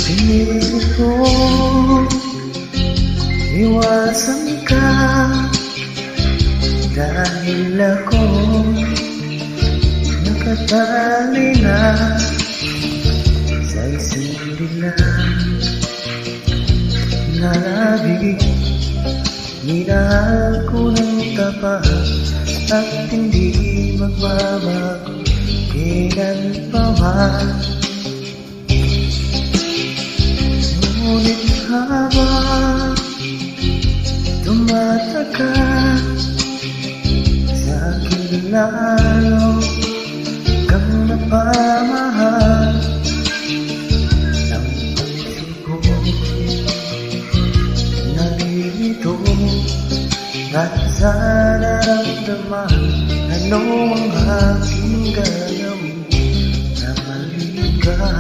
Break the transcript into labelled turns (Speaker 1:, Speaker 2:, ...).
Speaker 1: Pinilit ko iwasan ka, dahil ako nakatali na sa isang dilim na labig. Minahal ko ng tapat at hindi magbabago kailan pa man. Ngunit habang tumatagal, sa akin lalo kang napamahal. Ang puso ko nalilito at sa nararamdaman, ano ang aking gagawin na mali ka?